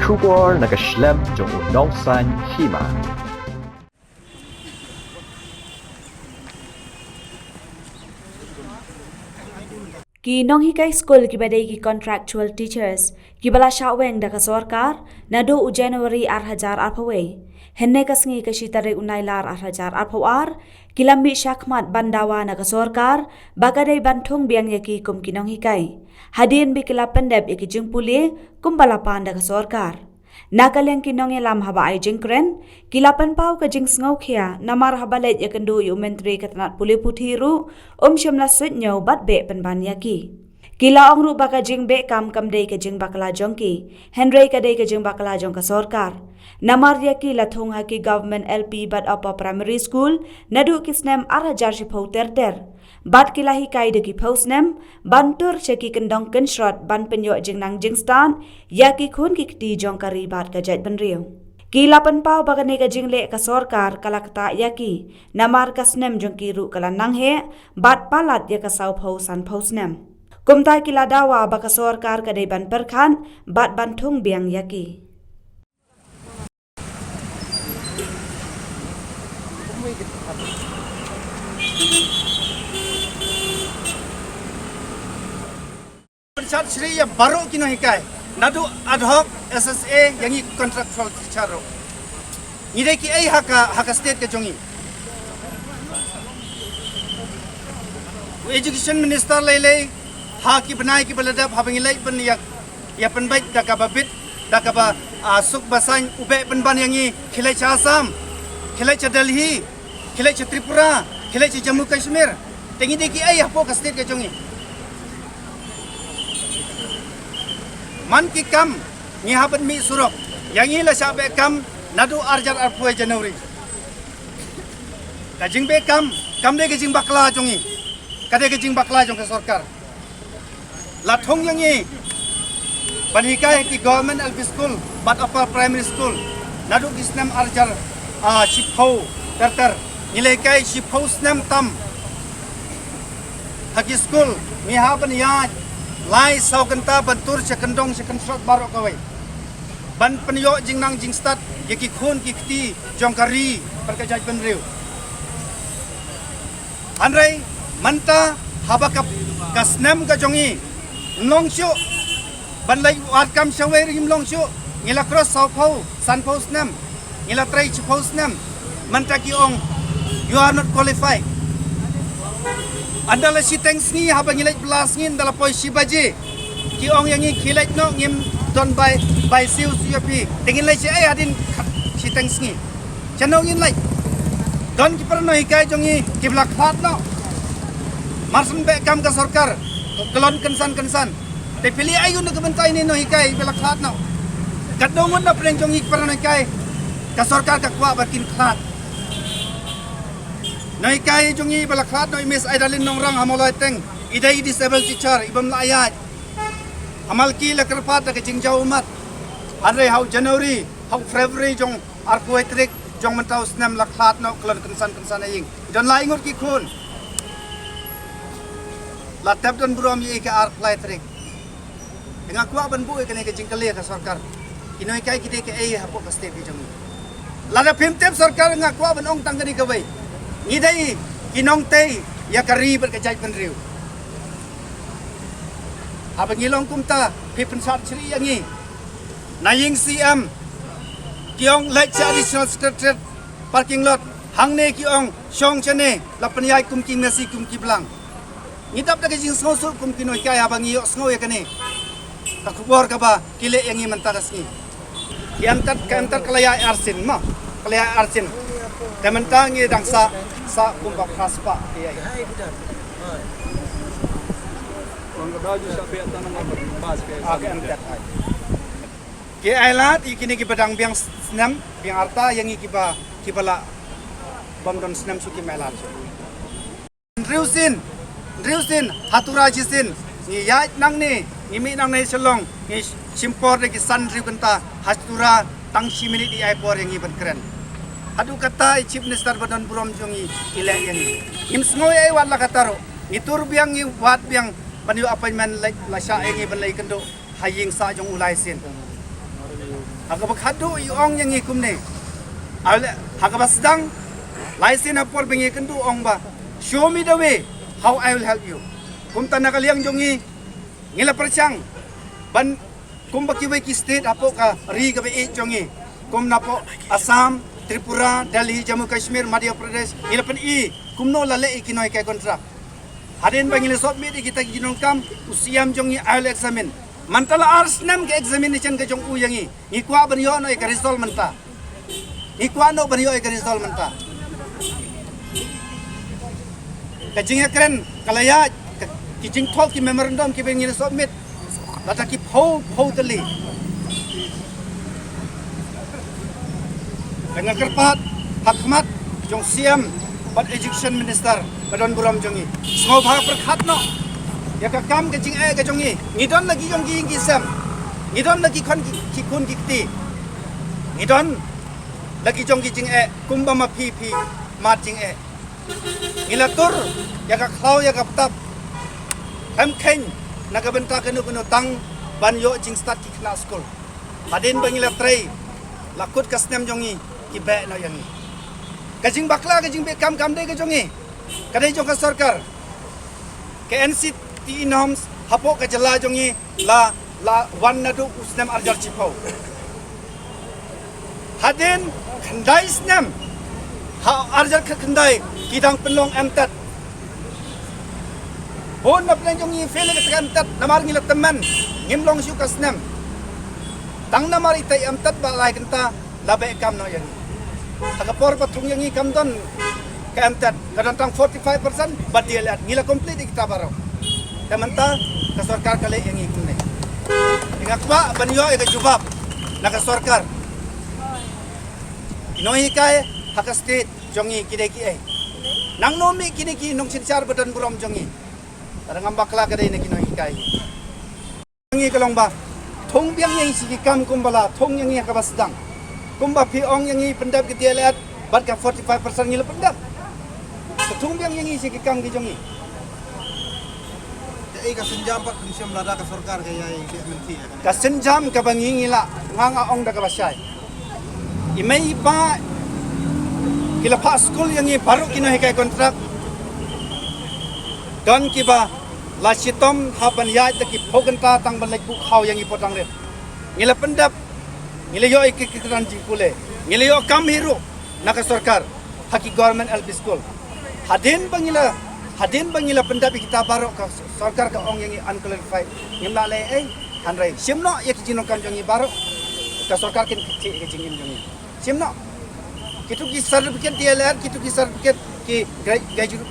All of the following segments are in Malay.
Shubor nagaslem jong unongsan hima. Ki nonghikai school ki badai ki contractual teachers ki bala shaweng da ka sarkar na do u January 2024 henne kasngi ka shitare unailar 2024 kilambi shakmat bandawa na ka sarkar bagadai bantung biang yaki kum ki nonghikai hadin bi kila pendep iki jingpuli kum bala panda ka sarkar nakaleng kinong lam haba ay jingkren kilapan pau ka jing sngaw khia namar habalet yakendu yu menteri katanat puli puthiru shimla sutnyo batbe penban yaki kila ongru baka jing be kam dei ka jing bakala jongki henry ka dei ka jing bakala jong ka sarkar namar yaki lathong haki government LP bat apa primary school nadu kisnem arajar shipau ter bat kilahi kai de ki posnem bantur cheki kendong kenshot ban penyo jing nang jing stan yaki khun ki ti jong kari bat ka jait banriu kila panpau bagane ka jing le ka sarkar kalakta yaki namar kasnem jong ki ru kala nang he bat palat ya ka sau phau san posnem kumtai kila dawa baka sarkar ka dei ban perkhan bat bantung biang yaki Penchat Sri ya baru kino hikai nadu ad hoc SSA yang i contractual teacher ide ki ai haka state ke jongi education minister lele ha ki banai ki balada habang ilai ban ya penbaik da ka babit da ka ba suk basan ube penban yang i khilai cha Assam khilai cha Delhi khilai cha Tripura khilai cha Jammu Kashmir tengi de ki ai hapo ka state ke jongi man ki kam ni haban mi surok yang ila sabe kam nadu arjar arpoi Januari kajing be kam de kajing bakla jongi kade kajing bakla jong ka sarkar la thong yang ni banikai ki government LP school but upper primary school nadu kisnam arjar shipau ter nilai kai shipau snam tam haki school ni haban ya lai sau kenta bantur sekendong sekentrot barok kawai ban penyo jing nang jing stat yaki khun ki kti jongkari perkajaj benriu anrai manta habakap kasnem ka jongi longshu ban lai wat kam shawai rim longshu ngila cross sau phau san phau snem ngila trai phau snem manta ki ong you are not qualified Andala si thanks ni habang ngilait belas ngin dala poi si baje ki ong yang ngilait no ngim don by siu siapi tingin lai si ai adin si thanks ni chano ngin lai don ki parno hikai jongi ki blak phat no marsun be kam ka sarkar kelon kensan te pili ayu no kementai ni no hikai blak phat no kadongon na preng jongi parno hikai ka sarkar ka kwa bakin khat Noi kai jungi balakhat noi miss Aidalin nongrang hamolai teng idai disabled teacher ibam la ayat amal ki lakarpat ka jingjau mat anre hau January hau February jong arkuetrik jong mentau snam lakhat no klon kensan aying don la ingut ki khun la tap don burom ye ka arklai trik dengan kwa ban bu ke ne ka jingkale ka sarkar inoi kai ki de ke ai hapo ka state jong la da pimtep sarkar ngakwa ban ong tangani ka bai Idai kinong tei ya kari berkejai penriu. Abang ngilong kumta pipen sat Sri yangi. Naying CM kiong lek additional secretariat parking lot hangne kiong shong chane lapanyai kumki nasi kumki blang. Ngidap da kajing sosol kumki noi kai abang iyo sngo ya kane. Kakubor ka ba kile yangi mentakas ni. Kiantar kalaya arsin ma. Kalaya arsin. Tementang ye dangsa sa kumba khaspa ye ke ailat ikini ki badang biang snam biang arta yang kibala bangdon snam suki melat Driusin hatura jisin ni ya nang ni ngimi nang nei selong ni simpor de ki san riu kenta hatura tangsi minit di airport yang iban keren Adu kata Chief Minister Badan Burom jongi ilai yang im semua ai wala kataro itur biang i wat biang paniu appointment la sha ai ban lai kendo haying sa jong ulai sin Haka bakhadu iong yang ikum ne. Haka basdang license apor bengi kendu ong ba. Show me the way how I will help you. Kum tanah kaliang jongi ngila percang ban kum bakiwai ki state apo ka ri ka be jongi. Kum napo Assam, Tripura, Delhi, Jammu Kashmir, Madhya Pradesh, ngila pen kum no lale ikinoi kai kontrak. Hadin bang ngila submit kita ginong kam usiam jongi I will examine. Mantala ars nam ke examination ke jong u yangi. Ngikwa ban yo no ka result manta. Ngikwa no ban yo ka result manta. Kajing keren kalaya kijing thol ki memorandum ki bang ngila submit. Lata ki phau tali. Dengan kerpat hakmat jong siam bat education minister badon buram jongi semua bahag perkhat no ya ka kam ke jing ke jongi ngidon lagi jong gi sam ngidon lagi kon ki kun gikti ngidon lagi jong gi jing kumba ma pi ma jing ngilatur ya ka khlau ya ka tap ham khen naga benta kenu tang ban yo jing start ki kna school hadin bangila trai lakut kasnem jongi ki be no yangi kajing bakla kajing be kam de kajongi kadai jong ka sarkar ke NCT norms hapo ka jala jongi la wan nadu usnam arjar chipau hadin khandai snam ha arjar khandai kidang penlong amtat hon na plan jongi fele ka amtat namar ngila teman ngimlong syu kasnam tang namar itai amtat ba lai kenta labe kam no yangi Hakapor patung yang ikam don keempat kadang 45% but dia lihat ngila komplit kita baru temanta ke sarkar kali yang ikut ni dengan kuat banyo ke jubab nak sarkar inoi kai hak state jongi kideki nang nomi kini nong sincar badan buram jongi kadang ambakla kadai ni kinoi kai jongi kalong ba thong biang yang sikikam kumbala thong yang ka basdang kumba piong yang pendap ke dia lihat bat ka 45% ngila pendap ketung yang si kikang ki jongi Jadi ka senjam pak kungsiam lada ka sarkar kaya menti ka senjam ka bangi ngila nganga ong da ka basay imay pa kila pa school yang baru kina hikai kontrak don kiba la sitom haban ya ta ki phoganta tang balai bu khaw yang ipotang re ngila pendap ngila yo ikikran jipule ngila yo kam hero naka sarkar haki government LP school hadin bangila pendap kita baru ka sarkar ka ong yang unqualified ngimla le hanrai simno ya kijino kam jongi baru ka sarkar kin ki jingin jongi simno kitu ki certificate dia ler kitu ki certificate ki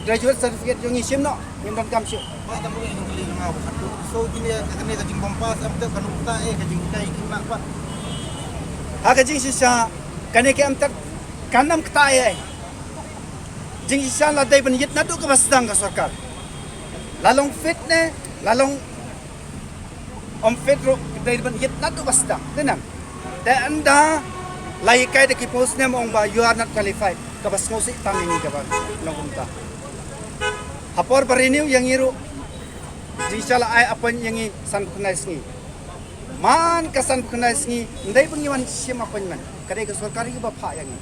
graduate certificate jongi simno ngimdan kam syu Pak tamu yang kali ngau satu so gini kene ka jing pompas amte kanu ta ka jing kai kina pak haka jing sisa kane ke amtak kanam ktaye jing sisa la dai ban yit nadu ka basdang ka sarkar lalong fit ne lalong fit ro dai ban yit nadu basdang tenang da anda lai kai de ki post ne mong ba you are not qualified ka bas ngosi tang ini ka ba longumta hapor renew yang iru jing sala ai apon yang san kunais ni man kasan kunais ni ndai pengiwan sim appointment kadai ka sarkar ki ba pha yang ni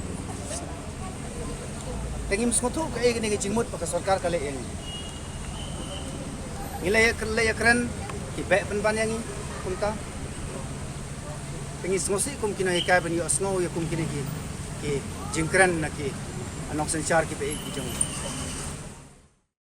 tengim skotu ka e ni jingmut pa ka sarkar kale yang nilai keren ki be penban yang ni kunta tengis ngosi kum kina hikai ban yo snow ya kum kini ki jingkran na ki anok sanchar ki be ki jong